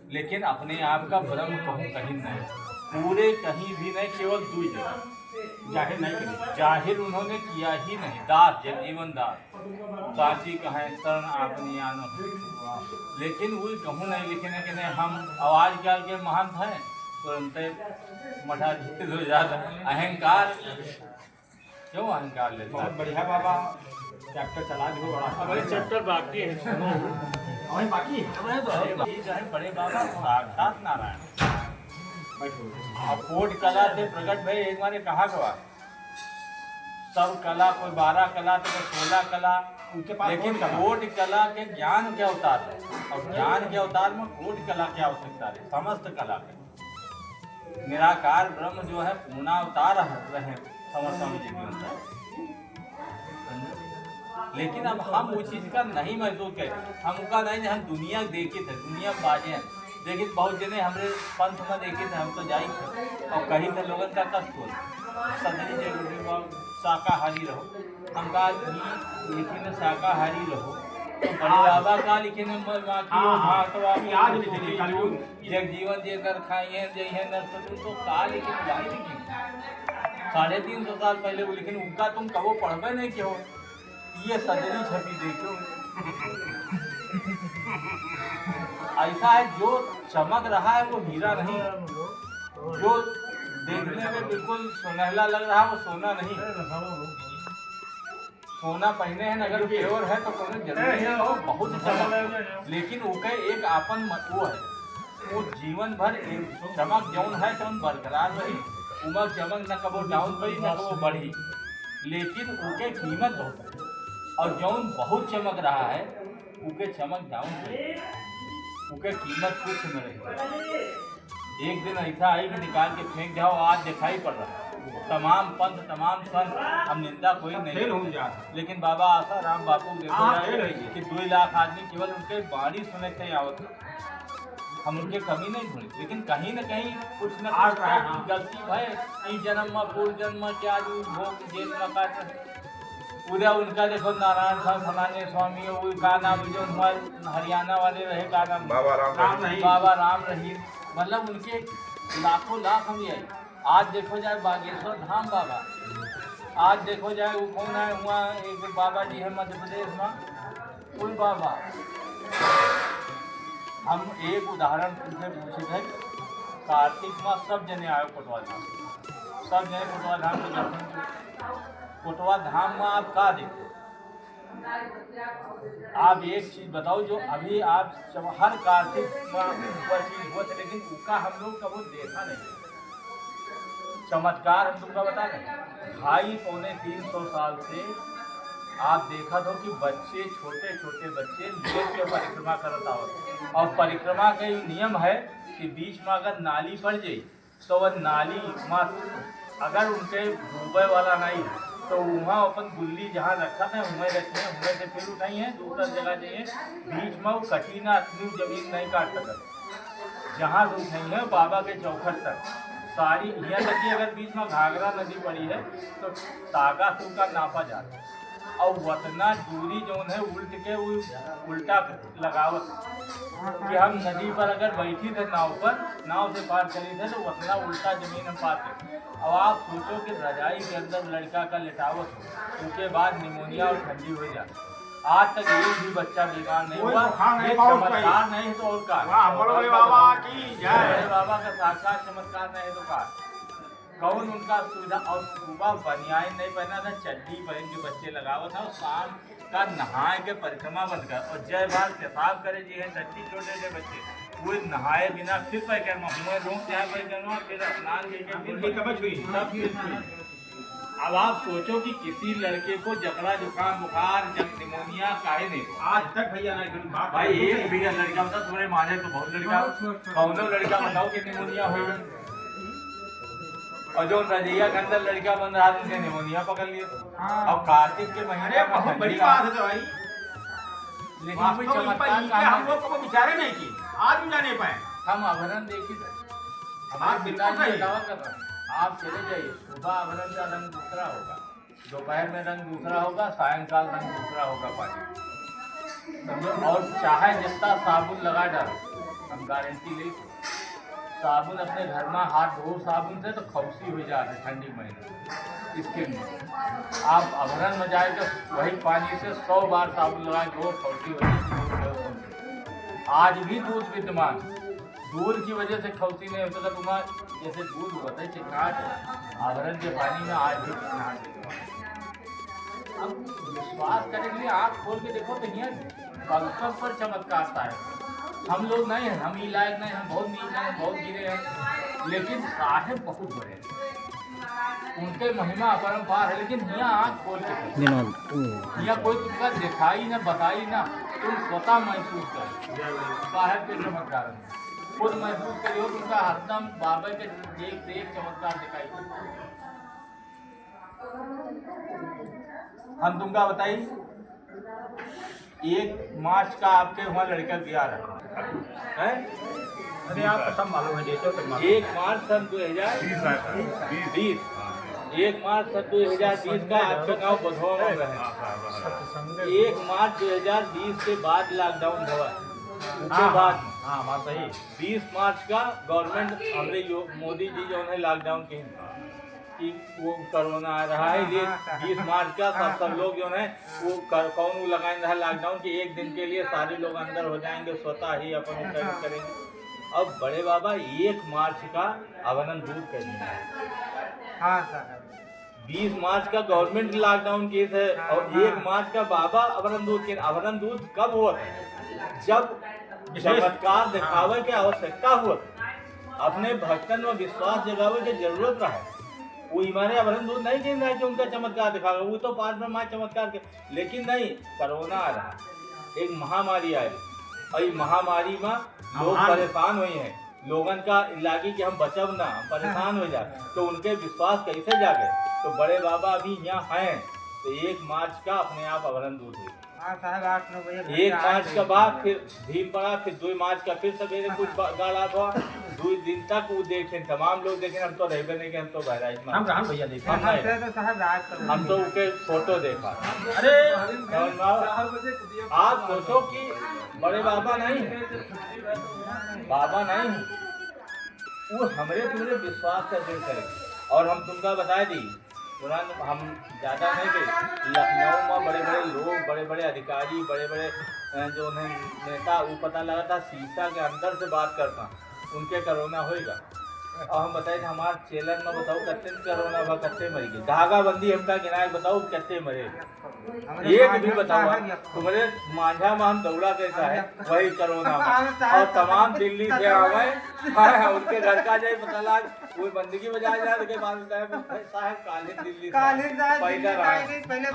लेकिन अपने आप का ब्रह्म कहूँ कहीं नहीं, पूरे कहीं भी नहीं, केवल 2 जगह जाहिर नहीं करी। जाहिर उन्होंने किया ही नहीं। दास जगजीवन दास साची कहें शरण आपनी आनो, लेकिन वो कहूँ नहीं लिखने के नहीं। हम आवाज काल के महंत हैं, तुरंत मठाधीश हो जाता। अहंकार क्यों अहंकार लेता बहुत बढ़िया बाबा, चैप्टर चला दियो बड़ा। हमारे चैप्टर बाकी है, सुनो। और बाकी बड़े बाबा साक्षात नारायण। बैठो। अब कोट कला से प्रकट भई, एक बार कहा गवा सब कला, कोई 12 कला तो कोई 16 कला, उनके पास लेकिन कोट कला। कोट कला के ज्ञान के अवतार है, और ज्ञान के अवतार में कोट कला की आवश्यकता है। समस्त कला के निराकार ब्रह्म जो है पूर्णावतार रहे समस्त जीवन का। लेकिन अब हम उस चीज का नहीं महसूस करते, हम उनका नहीं, हम दुनिया देखे थे, दुनिया बाजे हैं। लेकिन बहुत जने हमरे पंथ में देखे थे, हम तो जाई थे और कहीं थे लोगन का कष्ट हो सदरी जरूरी हुआ शाकाहारी रहो। हम कहा लिखे में शाकाहारी रहो, तो बड़े बाबा का लिखे में जगजीवन जे नर खाइए जय नर तो का लिखे भाई लिखे 350 साल पहले वो, लेकिन उनका तुम कबो पढ़बे नहीं क्यों, ये सदरी छपी देखो। ऐसा है जो चमक रहा है वो हीरा नहीं, जो देखने में बिल्कुल सुनहला लग रहा है वो सोना नहीं। सोना पहने हैं अगर प्योर है तो सोने जरूरी है, वो बहुत चमक, लेकिन उसका एक आपन वो है, वो जीवन भर एक चमक जौन है तो बरकरार रही, उमक चमक न कबो डाउन करी न कबो बढ़ी, लेकिन उनके कीमत बहुत है। और जौन बहुत चमक रहा है उनके चमक डाउन करी, उनके कीमत कुछ न रही। एक दिन ऐसा आई कि निकाल के फेंक जाओ, आज दिखाई पड़ रहा है। तमाम पंथ तमाम संत, हम निंदा कोई नहीं हो जा, लेकिन बाबा आशा राम बापू देखो कि 2 लाख आदमी केवल उनके बाणी सुने थे आवत, हम उनके कमी नहीं ढूंढे, लेकिन कहीं न कहीं कुछ न कुछ गलती भय। इस जन्म में पूर्व जन्म में क्या भोग जेल में उधर उनका देखो नारायण साहब फलाने स्वामी का नाम जो हरियाणा वाले रहे, का नाम बाबा राम रहीम। बाबा राम रहीम, मतलब उनके लाखों लाख हम यही। आज देखो जाए बागेश्वर धाम बाबा, आज देखो जाए वो कौन है वहाँ एक बाबा जी है मध्य प्रदेश में, कोई बाबा। हम एक उदाहरण पूछे थे, कार्तिक में सब जने आए कोटवा धाम, सब जने कोटवा धाम के दर्शन। कोटवा धाम में आप का देखो, आप एक चीज बताओ जो अभी आप हर कार्तिक में वह चीज हुआ, लेकिन उसका हम लोग कभी देखा नहीं। चमत्कार हम तुमको बता दें, 250-300 साल से आप देखा हो कि बच्चे छोटे छोटे बच्चे लेक के परिक्रमा करता हो, और परिक्रमा का ये नियम है कि बीच में अगर नाली पड़ जाए तो वह नाली में अगर उनके डूबे वाला नहीं तो वहाँ अपन गुल्ली जहाँ रखा था वहीं रखी है, वहीं से फिर उठाई है, दूसरा जगह जाइए, बीच में वो कटी ना अपनी जमीन नहीं काट सकते। जहाँ रुक नहीं है बाबा के चौखट तक सारी, यहाँ तक कि अगर बीच में घाघरा नदी पड़ी है तो तागा से उसका नापा जाता है, और वतना दूरी जो है उल्ट के उल्टा लगावत कि हम नदी पर अगर बैठी थे नाव पर, नाव से पार करी थे तो वतना उल्टा जमीन हम पाते। अब आप सोचो कि रजाई के अंदर लड़का का लेटावत हो, उसके बाद निमोनिया और ठंडी हो जाए, आज तक एक भी बच्चा बीमार नहीं हुआ। ये चमत्कार नहीं तो और का, बड़े बाबा की जय। बड़े बाबा का साक्षात चमत्कार नहीं तो का, कौन उनका सुविधा। और सुबह बनियान नहीं पहना था, चड्डी पहन के बच्चे लगावा था, और शाम का नहाए के परिक्रमा बंद कर और जय भारत पेशाब करे जी है चड्डी छोटे से बच्चे, वो नहाए बिना फिर परिक्रमा मुँह रोक जाए परिक्रमा, फिर स्नान करके। अब आप सोचो कि किसी लड़के को जकड़ा जुकाम बुखार निमोनिया काहे नहीं, आज तक भैया नहीं भाई एक भी लड़का बता, तुम्हारे माने तो बहुत लड़का, कौनो लड़का बताओ कि निमोनिया हो गया, और जो रजैया के अंदर लड़का बन रहा था उनसे निमोनिया पकड़ लिया। और कार्तिक के महीने बहुत बड़ी बात है भाई, लेकिन कोई चमत्कार हम लोग को विचारे नहीं की, आज भी जाने पाए। हम आभरण देखे थे, हमारे पिताजी दावा कर रहे हैं, आप चले जाइए, सुबह आभरण का रंग दूसरा होगा, दोपहर में रंग दूसरा होगा, सायंकाल रंग दूसरा होगा पानी, और चाहे जितना साबुन लगा डालो हम गारंटी ले साबुन अपने घर में हाथ धो साबुन से तो खौसी हो जाए ठंडी महीने स्किन में। आप अभरन में जाए तो वही पानी से 100 बार साबुन लगाए तो खौसी हो जाए। आज भी दूध विद्यमान, दूध की वजह से खौसी नहीं होता था। तुम्हारा जैसे दूध होता है चिकनाहट, अभरन के पानी में आज भी चिकनाहट विद्यमान। अब विश्वास करने के लिए आँख खोल के देखो तो यहाँ पंखों पर चमत्कार है। हम लोग नहीं हैं, हम ही लायक नहीं, हम बहुत नीच हैं, बहुत गिरे हैं, लेकिन साहेब बहुत बड़े हैं, उनके महिमा अपरंपार है। लेकिन यहाँ आँख खोल के यहाँ कोई तुमका दिखाई ना बताई ना, तुम स्वतः महसूस करो साहेब के चमत्कार में, खुद महसूस करियो तुमका हरदम बाबा के एक से एक चमत्कार दिखाई दे। हम तुमका बताइए 1 मार्च का आपके वहाँ लड़का ब्याह रहा है? अरे आप सब मालूम है जैसे तो मालूम। 1 मार्च सन 2020, 1 मार्च सन 2020 का आपका गाँव बधवा में है। 1 मार्च 2020 के बाद लॉकडाउन हुआ, उसके बाद हाँ बात सही। 20 मार्च का गवर्नमेंट हमारे मोदी जी जो है लॉकडाउन के कि वो कोरोना आ रहा है, ये 20 मार्च का सब लोग जो है वो कौन लगाए रहा लॉकडाउन कि 1 दिन के लिए सारे लोग अंदर हो जाएंगे, स्वतः ही अपन करेंगे। अब बड़े बाबा 1 मार्च का अभरन दूध करेंगे। हाँ सर 20 मार्च का गवर्नमेंट लॉकडाउन केस है और 1 मार्च का बाबा अभरन दूध के। अभरन दूध कब हुआ था? जब चमत्कार दिखावे की आवश्यकता हुआ, अपने भक्तन में विश्वास जगावे की जरूरत रहा। वो ईमाने अभरन दूध नहीं गिन रहा है कि उनका चमत्कार दिखावे, वो तो 5 में माँ चमत्कार के। लेकिन नहीं, कोरोना आ रहा, एक महामारी आई और ये महामारी में लोग परेशान हुए हैं, लोगन का लागी कि हम बचब ना, हम परेशान हो जाए, तो उनके विश्वास कैसे जागे? तो बड़े बाबा अभी यहाँ हैं, तो 1 मार्च का अपने आप अभरन दूध हुई। हाँ साहब 8-9 बजे 1 मार्च का बाद फिर भीम पड़ा, फिर 2 मार्च का फिर सवेरे कुछ गाड़ा था, 2 दिन तक वो देखे, तमाम लोग देखे। हम तो रहबे नहीं कि हम तो बहराइच में हम राम भैया देखे। हम नहीं, तो साहब रात को हम तो उनके फोटो देखा। अरे आप सोचो कि बड़े बाबा नहीं है, बाबा नहीं है, वो हमारे पूरे विश्वास का दिल करें। और हम तुमका बता दी तुरंत, हम ज़्यादा नहीं गए, लखनऊ में बड़े बड़े लोग, बड़े बड़े अधिकारी, बड़े बड़े जो नेता, वो पता लगा था शीशा के अंदर से बात करता उनके कोरोना होएगा। और हम बताए थे हमारे चैनल में, बताओ कत्ते कोरोना हुआ, कत्ते मरी गई, धागा बंदी हमका गिनाए, बताओ कत्ते मरे, एक भी बताओ। तुम्हारे मांझा में हम दौड़ा कैसा है वही कोरोना में, और तमाम दिल्ली से आवे उनके घर का जाए पता लग, कोई बंदगी बजाए जाए के बाद साहब काले दिल्ली काले पैदा रहा। पहले